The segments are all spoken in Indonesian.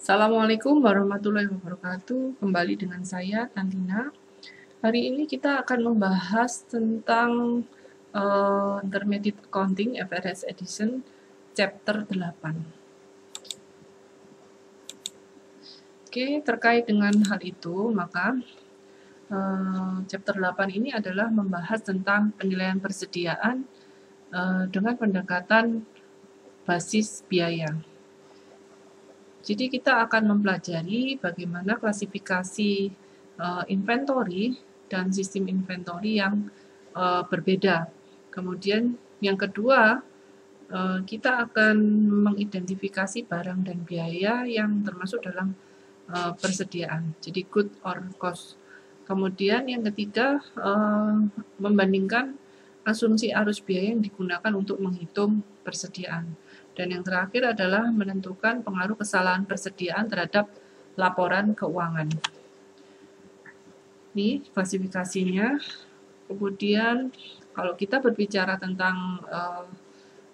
Assalamualaikum warahmatullahi wabarakatuh. Kembali dengan saya, Tantina. Hari ini kita akan membahas tentang Intermediate Accounting FRS Edition Chapter 8. Oke, terkait dengan hal itu, maka Chapter 8 ini adalah membahas tentang penilaian persediaan dengan pendekatan basis biaya. Jadi kita akan mempelajari bagaimana klasifikasi inventory dan sistem inventory yang berbeda. Kemudian yang kedua, kita akan mengidentifikasi barang dan biaya yang termasuk dalam persediaan. Jadi good or cost. Kemudian yang ketiga, membandingkan asumsi arus biaya yang digunakan untuk menghitung persediaan. Dan yang terakhir adalah menentukan pengaruh kesalahan persediaan terhadap laporan keuangan. Ini klasifikasinya. Kemudian kalau kita berbicara tentang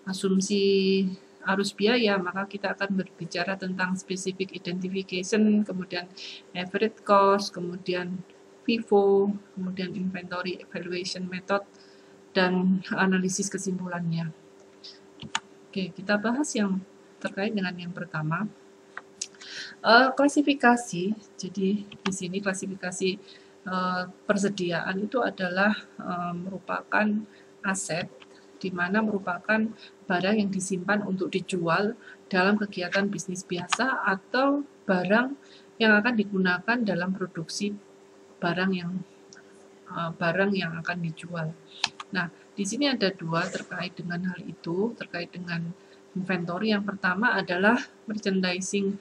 asumsi arus biaya, maka kita akan berbicara tentang specific identification, kemudian average cost, kemudian FIFO, kemudian inventory evaluation method, dan analisis kesimpulannya. Oke, kita bahas yang terkait dengan yang pertama. Klasifikasi, jadi di sini klasifikasi persediaan itu adalah merupakan aset, di mana merupakan barang yang disimpan untuk dijual dalam kegiatan bisnis biasa atau barang yang akan digunakan dalam produksi barang yang akan dijual. Nah, di sini ada dua terkait dengan hal itu, terkait dengan inventory. Yang pertama adalah merchandising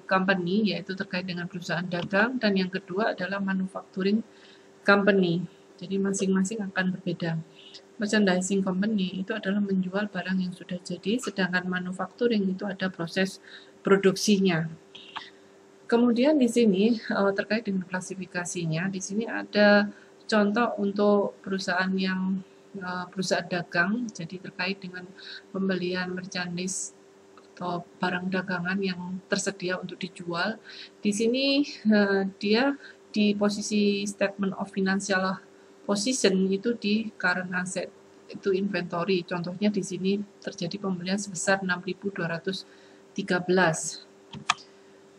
company, yaitu terkait dengan perusahaan dagang, dan yang kedua adalah manufacturing company. Jadi masing-masing akan berbeda. Merchandising company itu adalah menjual barang yang sudah jadi, sedangkan manufacturing itu ada proses produksinya. Kemudian di sini terkait dengan klasifikasinya, di sini ada contoh untuk perusahaan dagang, jadi terkait dengan pembelian merchandise atau barang dagangan yang tersedia untuk dijual. Di sini dia di posisi statement of financial position itu di current asset, itu inventory. Contohnya di sini terjadi pembelian sebesar 6.213.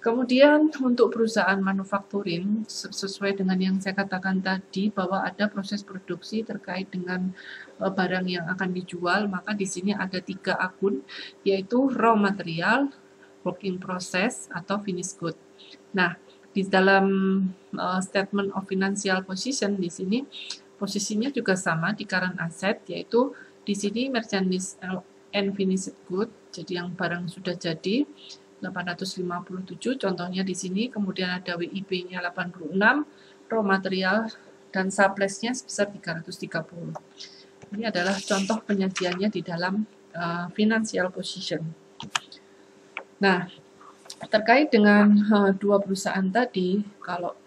Kemudian untuk perusahaan manufacturing, sesuai dengan yang saya katakan tadi bahwa ada proses produksi terkait dengan barang yang akan dijual, maka di sini ada 3 akun, yaitu raw material, work in process, atau finished good. Nah, di dalam statement of financial position di sini posisinya juga sama di current asset, yaitu di sini merchandise and finished good, jadi yang barang sudah jadi 857, contohnya di sini, kemudian ada WIP-nya 86, raw material dan supplies-nya sebesar 330. Ini adalah contoh penyajiannya di dalam financial position. Nah, terkait dengan dua perusahaan tadi, kalau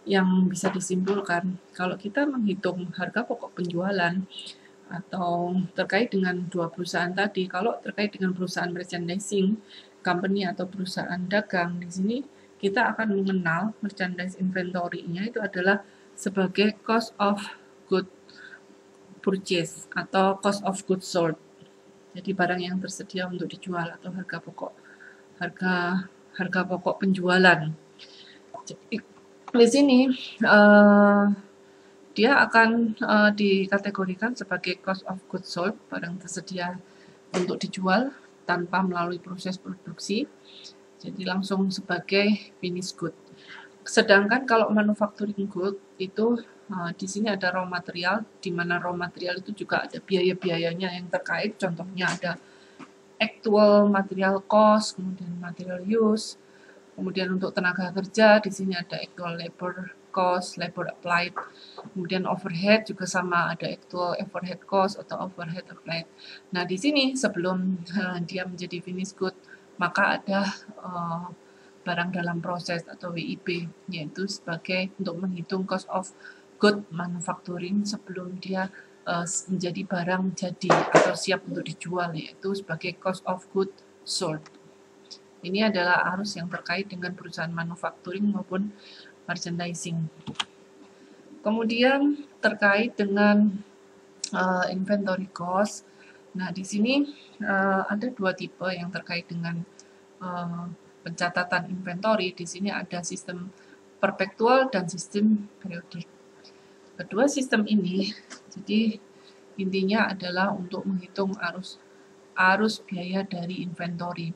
yang bisa disimpulkan, kalau kita menghitung harga pokok penjualan atau terkait dengan dua perusahaan tadi, kalau terkait dengan perusahaan merchandising company atau perusahaan dagang, di sini kita akan mengenal merchandise inventory-nya itu adalah sebagai cost of goods purchase atau cost of goods sold. Jadi barang yang tersedia untuk dijual atau harga pokok penjualan. Jadi, di sini dia akan dikategorikan sebagai cost of goods sold, barang tersedia untuk dijual tanpa melalui proses produksi, jadi langsung sebagai finished good. Sedangkan kalau manufacturing good itu di sini ada raw material, di mana raw material itu juga ada biaya-biayanya yang terkait, contohnya ada actual material cost, kemudian material use, kemudian untuk tenaga kerja di sini ada actual labor cost, labor applied, kemudian overhead juga sama, ada actual overhead cost atau overhead applied. Nah, di sini sebelum dia menjadi finished good, maka ada barang dalam proses atau WIP, yaitu sebagai untuk menghitung cost of good manufacturing sebelum dia menjadi barang jadi atau siap untuk dijual, yaitu sebagai cost of good sold. Ini adalah arus yang terkait dengan perusahaan manufacturing maupun merchandising. Kemudian terkait dengan inventory cost. Nah, di sini ada dua tipe yang terkait dengan pencatatan inventory. Di sini ada sistem perpetual dan sistem periodik. Kedua sistem ini, jadi intinya adalah untuk menghitung arus biaya dari inventory.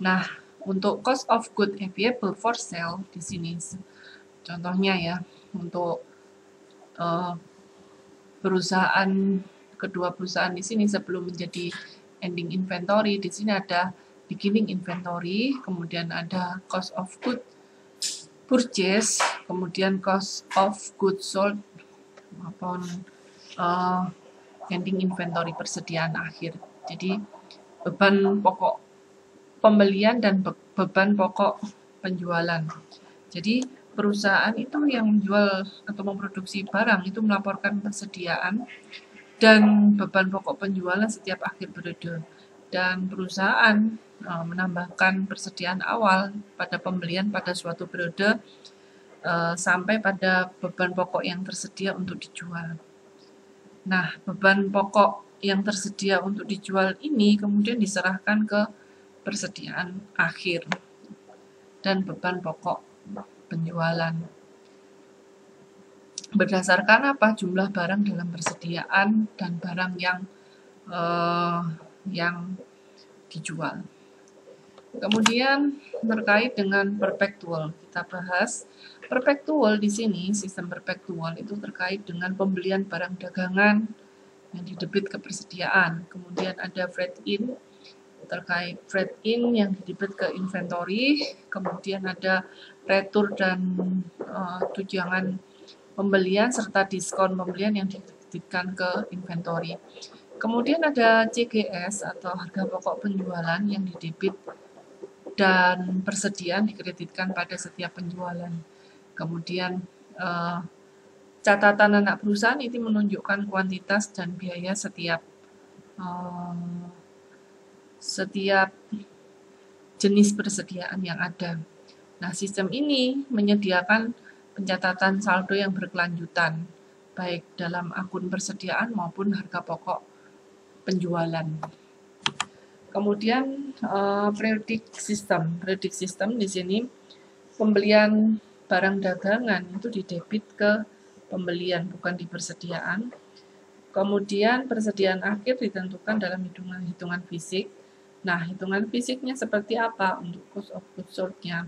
Nah, untuk cost of good available for sale di sini, contohnya ya, untuk kedua perusahaan di sini sebelum menjadi ending inventory, di sini ada beginning inventory, kemudian ada cost of good purchase, kemudian cost of goods sold maupun ending inventory persediaan akhir. Jadi beban pokok pembelian dan beban pokok penjualan. Jadi perusahaan itu yang menjual atau memproduksi barang itu melaporkan persediaan dan beban pokok penjualan setiap akhir periode. Dan perusahaan menambahkan persediaan awal pada pembelian pada suatu periode sampai pada beban pokok yang tersedia untuk dijual. Nah, beban pokok yang tersedia untuk dijual ini kemudian diserahkan ke persediaan akhir dan beban pokok penjualan. Berdasarkan apa? Jumlah barang dalam persediaan dan barang yang dijual. Kemudian terkait dengan perpetual, kita bahas perpetual di sini. Sistem perpetual itu terkait dengan pembelian barang dagangan yang didebit ke persediaan. Kemudian ada freight in, terkait freight in yang didebit ke inventory. Kemudian ada retur dan tunjangan pembelian serta diskon pembelian yang didebitkan ke inventory. Kemudian ada CGS atau harga pokok penjualan yang didebit dan persediaan dikreditkan pada setiap penjualan. Kemudian catatan anak perusahaan ini menunjukkan kuantitas dan biaya setiap jenis persediaan yang ada. Nah, sistem ini menyediakan pencatatan saldo yang berkelanjutan, baik dalam akun persediaan maupun harga pokok penjualan. Kemudian periodic system. Periodic system di sini pembelian barang dagangan itu didebit ke pembelian, bukan di persediaan. Kemudian persediaan akhir ditentukan dalam hitungan fisik. Nah, hitungan fisiknya seperti apa untuk cost of goods sold-nya?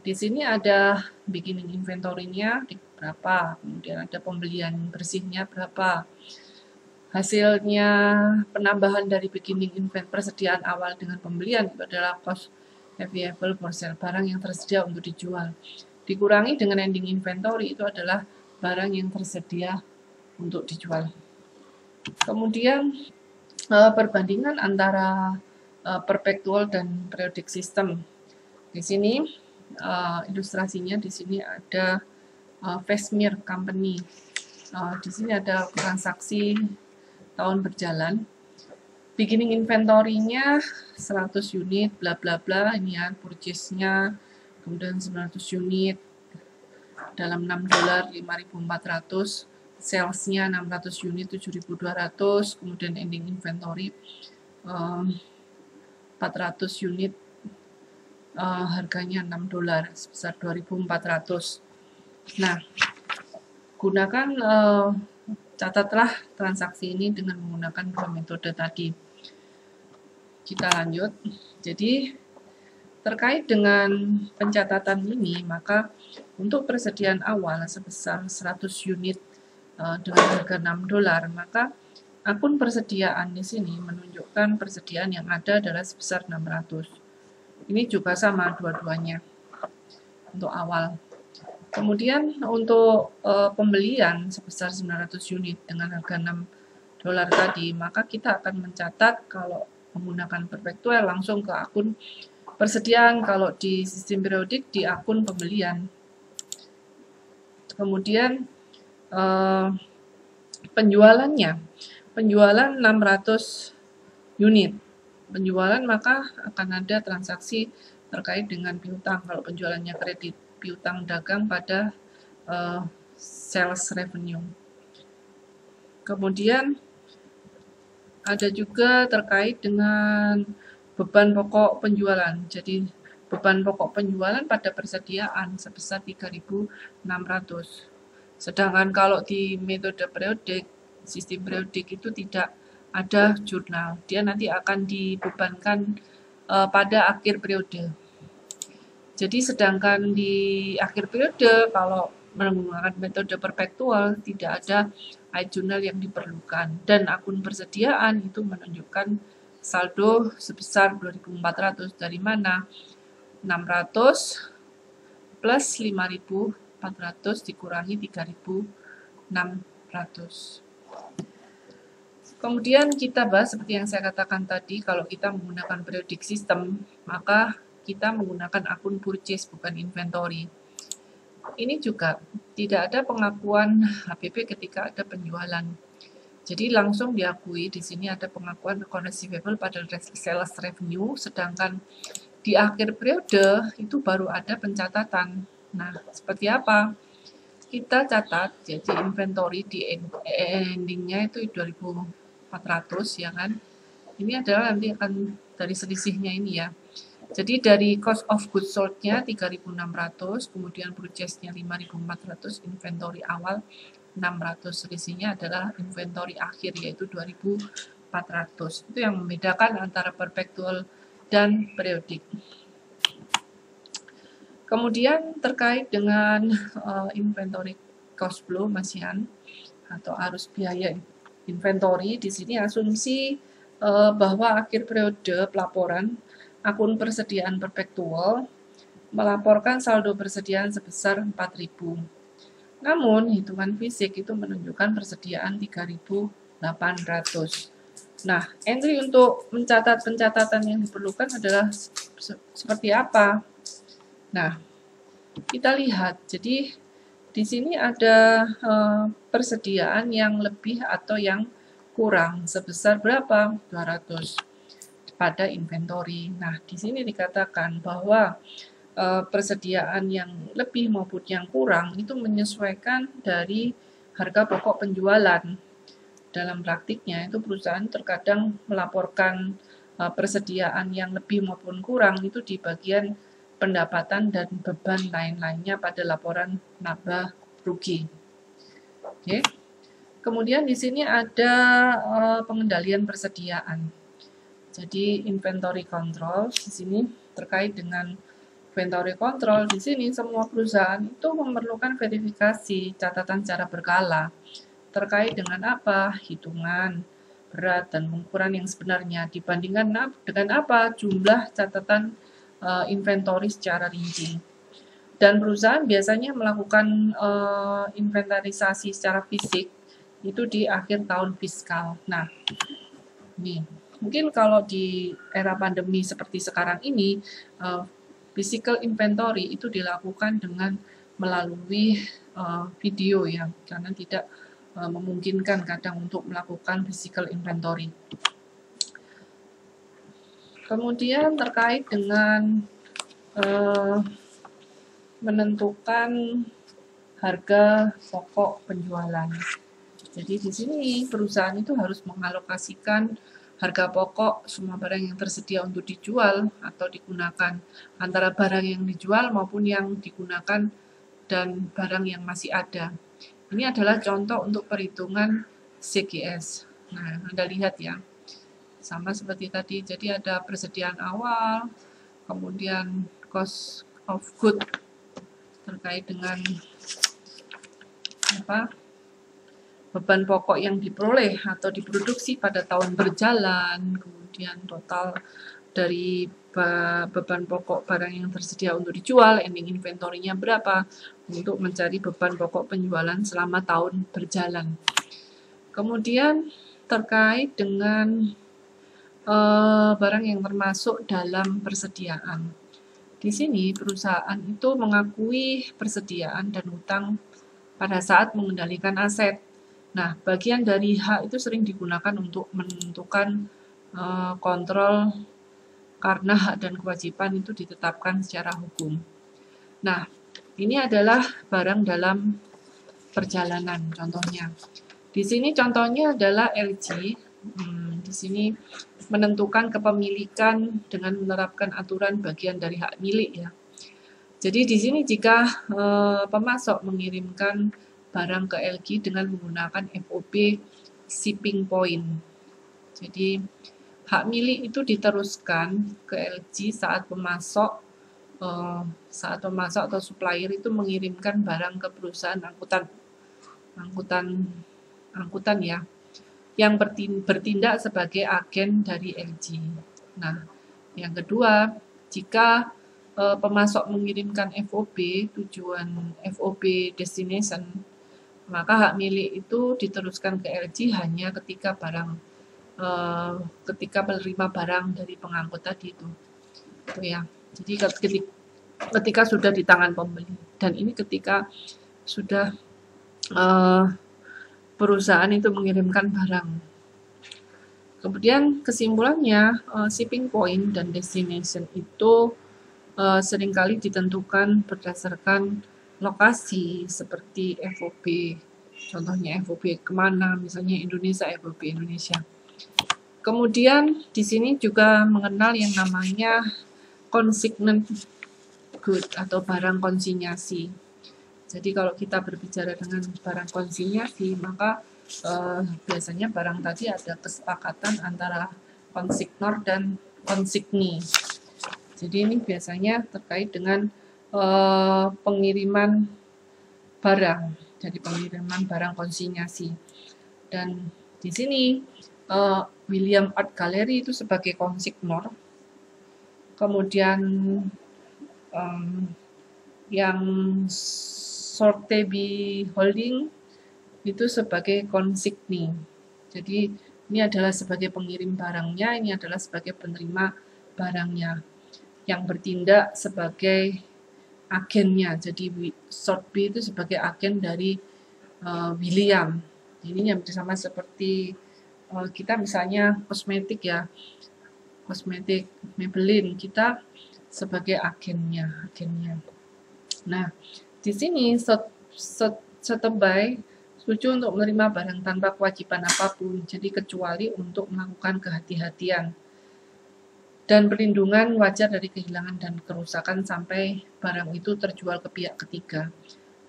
Di sini ada beginning inventory-nya berapa, kemudian ada pembelian bersihnya berapa. Hasilnya penambahan dari beginning inventory persediaan awal dengan pembelian itu adalah cost available for sale, barang yang tersedia untuk dijual. Dikurangi dengan ending inventory itu adalah barang yang tersedia untuk dijual. Kemudian perbandingan antara perpetual dan periodic system. Di sini ilustrasinya di sini ada Vesmir Company. Di sini ada transaksi tahun berjalan. Beginning inventory-nya 100 unit, bla bla bla, ini ya purchase-nya, kemudian 900 unit dalam $6 5.400, sales-nya 600 unit 7.200, kemudian ending inventory 400 unit, harganya $6 sebesar 2.400. Nah, gunakan catatlah transaksi ini dengan menggunakan dua metode tadi. Kita lanjut. Jadi terkait dengan pencatatan ini, maka untuk persediaan awal sebesar 100 unit dengan harga $6, maka akun persediaan di sini menunjukkan persediaan yang ada adalah sebesar 600. Ini juga sama dua-duanya untuk awal. Kemudian untuk pembelian sebesar 900 unit dengan harga $6 tadi, maka kita akan mencatat kalau menggunakan perpetual langsung ke akun persediaan, kalau di sistem periodik di akun pembelian. Kemudian penjualan 600 unit. penjualan, maka akan ada transaksi terkait dengan piutang. Kalau penjualannya kredit, piutang dagang pada sales revenue. Kemudian ada juga terkait dengan beban pokok penjualan. Jadi beban pokok penjualan pada persediaan sebesar 3.600. Sedangkan kalau di metode periodik, sistem periodik itu tidak ada jurnal. Dia nanti akan dibebankan pada akhir periode. Jadi sedangkan di akhir periode kalau menggunakan metode perpetual tidak ada iJournal yang diperlukan, dan akun persediaan itu menunjukkan saldo sebesar 2.400. Dari mana? 600 plus 5.400 dikurangi 3.600. Kemudian kita bahas seperti yang saya katakan tadi, kalau kita menggunakan periodic system, maka kita menggunakan akun purchase bukan inventory. Ini juga tidak ada pengakuan HPP ketika ada penjualan. Jadi langsung diakui di sini ada pengakuan account receivable pada sales revenue, sedangkan di akhir periode itu baru ada pencatatan. Nah, seperti apa? Kita catat, jadi inventory di endingnya itu 2.400 ya kan. Ini adalah nanti akan dari selisihnya ini ya. Jadi dari cost of goods sold-nya 3.600, kemudian purchase-nya 5.400, inventory awal 600. Selisihnya adalah inventory akhir yaitu 2.400. Itu yang membedakan antara perpetual dan periodik. Kemudian terkait dengan inventory cost flow masihan atau arus biaya inventory, di sini asumsi bahwa akhir periode pelaporan akun persediaan perpetual melaporkan saldo persediaan sebesar 4.000. Namun, hitungan fisik itu menunjukkan persediaan 3.800. Nah, entry untuk mencatat pencatatan yang diperlukan adalah seperti apa? Nah, kita lihat. Jadi, di sini ada persediaan yang lebih atau yang kurang sebesar berapa? 200. Pada inventory. Nah, di sini dikatakan bahwa persediaan yang lebih maupun yang kurang itu menyesuaikan dari harga pokok penjualan. Dalam praktiknya itu perusahaan terkadang melaporkan persediaan yang lebih maupun kurang itu di bagian pendapatan dan beban lain-lainnya pada laporan laba rugi. Oke. Kemudian di sini ada pengendalian persediaan. Jadi inventory control di sini terkait dengan inventory control, di sini semua perusahaan itu memerlukan verifikasi catatan secara berkala terkait dengan apa? Hitungan berat dan ukuran yang sebenarnya dibandingkan dengan apa? Jumlah catatan inventory secara rinci. Dan perusahaan biasanya melakukan inventarisasi secara fisik itu di akhir tahun fiskal. Nah, ini mungkin kalau di era pandemi seperti sekarang ini, physical inventory itu dilakukan dengan melalui video ya, karena tidak memungkinkan kadang untuk melakukan physical inventory. Kemudian terkait dengan menentukan harga pokok penjualan. Jadi di sini perusahaan itu harus mengalokasikan harga pokok semua barang yang tersedia untuk dijual atau digunakan, antara barang yang dijual maupun yang digunakan dan barang yang masih ada. Ini adalah contoh untuk perhitungan CGS. Nah, Anda lihat ya, sama seperti tadi. Jadi ada persediaan awal, kemudian cost of good terkait dengan beban pokok yang diperoleh atau diproduksi pada tahun berjalan, kemudian total dari beban pokok barang yang tersedia untuk dijual, ending inventory-nya berapa, untuk mencari beban pokok penjualan selama tahun berjalan. Kemudian terkait dengan barang yang termasuk dalam persediaan. Di sini perusahaan itu mengakui persediaan dan utang pada saat mengendalikan aset. Nah, bagian dari H itu sering digunakan untuk menentukan kontrol karena hak dan kewajiban itu ditetapkan secara hukum. Nah, ini adalah barang dalam perjalanan contohnya. Di sini contohnya adalah LG. Di sini menentukan kepemilikan dengan menerapkan aturan bagian dari hak milik ya. Jadi di sini jika pemasok mengirimkan barang ke LG dengan menggunakan FOB shipping point. Jadi hak milik itu diteruskan ke LG saat pemasok atau supplier itu mengirimkan barang ke perusahaan angkutan ya, yang bertindak sebagai agen dari LG. Nah, yang kedua, jika pemasok mengirimkan FOB, tujuan FOB destination, maka hak milik itu diteruskan ke LG hanya ketika menerima barang dari pengangkut tadi itu ya. Jadi ketika sudah di tangan pembeli, dan ini ketika sudah perusahaan itu mengirimkan barang. Kemudian kesimpulannya, shipping point dan destination itu seringkali ditentukan berdasarkan lokasi seperti FOB. Contohnya FOB kemana, misalnya Indonesia, FOB Indonesia. Kemudian di sini juga mengenal yang namanya consignment good atau barang konsinyasi. Jadi kalau kita berbicara dengan barang konsinyasi, maka biasanya barang tadi ada kesepakatan antara konsignor dan konsigni. Jadi ini biasanya terkait dengan pengiriman barang, jadi pengiriman barang konsinyasi. Dan di sini William Art Gallery itu sebagai konsignor, kemudian yang Sotheby Holding itu sebagai konsigni. Jadi ini adalah sebagai pengirim barangnya, ini adalah sebagai penerima barangnya, yang bertindak sebagai agennya. Jadi Sotheby itu sebagai agen dari William. Ini yang sama seperti kita misalnya kosmetik ya, kosmetik Maybelline, kita sebagai agennya. Nah, di sini Sotheby setuju untuk menerima barang tanpa kewajiban apapun, jadi kecuali untuk melakukan kehati-hatian dan perlindungan wajar dari kehilangan dan kerusakan sampai barang itu terjual ke pihak ketiga.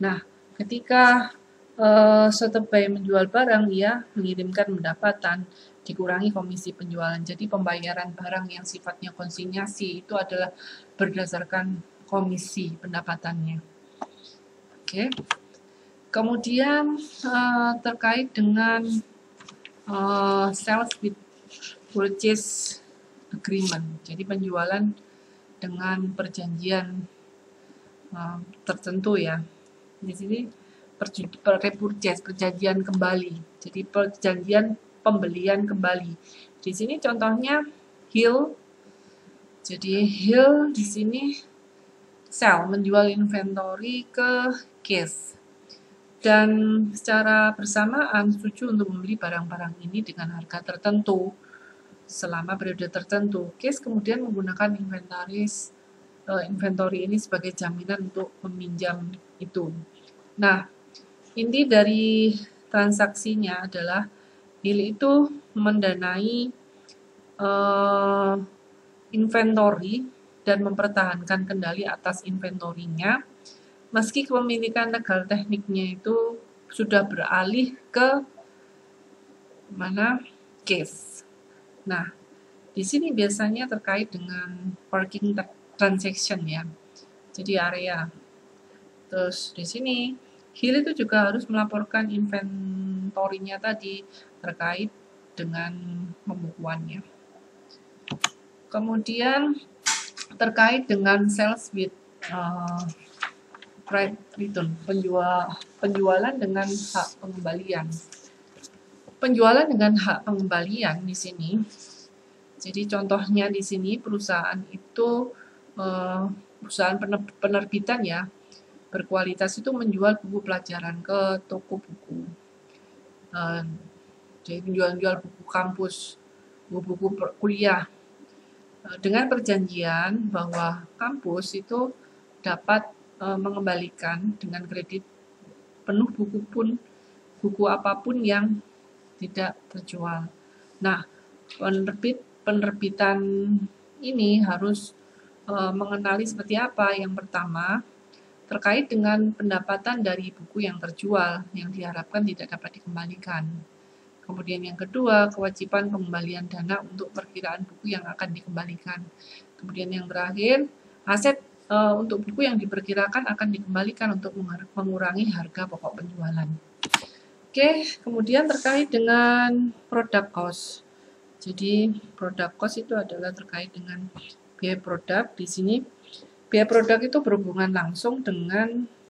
Nah, ketika Sotheby menjual barang, ia mengirimkan pendapatan dikurangi komisi penjualan. Jadi pembayaran barang yang sifatnya konsinyasi itu adalah berdasarkan komisi pendapatannya. Oke. Kemudian terkait dengan sales with purchase agreement, jadi penjualan dengan perjanjian tertentu ya. Di sini repurchase, perjanjian kembali, jadi perjanjian pembelian kembali. Di sini contohnya Hill. Jadi Hill di sini sell, menjual inventory ke Case, dan secara bersamaan setuju untuk membeli barang-barang ini dengan harga tertentu selama periode tertentu. Case kemudian menggunakan inventory ini sebagai jaminan untuk meminjam itu. Nah, inti dari transaksinya adalah Hill itu mendanai inventory dan mempertahankan kendali atas inventorinya, meski kepemilikan legal tekniknya itu sudah beralih ke mana Case. Nah, di sini biasanya terkait dengan parking transaction ya, jadi area. Terus di sini Hill itu juga harus melaporkan inventorinya tadi terkait dengan pembukuannya. Kemudian terkait dengan sales with right return, penjualan dengan hak pengembalian. Penjualan dengan hak pengembalian di sini, jadi contohnya di sini perusahaan itu perusahaan penerbitan ya, berkualitas itu menjual buku pelajaran ke toko buku, jadi menjual buku kampus buku kuliah dengan perjanjian bahwa kampus itu dapat mengembalikan dengan kredit penuh buku apapun yang tidak terjual. Nah, penerbitan ini harus mengenali seperti apa. Yang pertama, terkait dengan pendapatan dari buku yang terjual yang diharapkan tidak dapat dikembalikan. Kemudian yang kedua, kewajiban pengembalian dana untuk perkiraan buku yang akan dikembalikan. Kemudian yang terakhir, aset untuk buku yang diperkirakan akan dikembalikan untuk mengurangi harga pokok penjualan. Oke, kemudian terkait dengan product cost. Jadi product cost itu adalah terkait dengan biaya produk. Di sini biaya produk itu berhubungan langsung dengan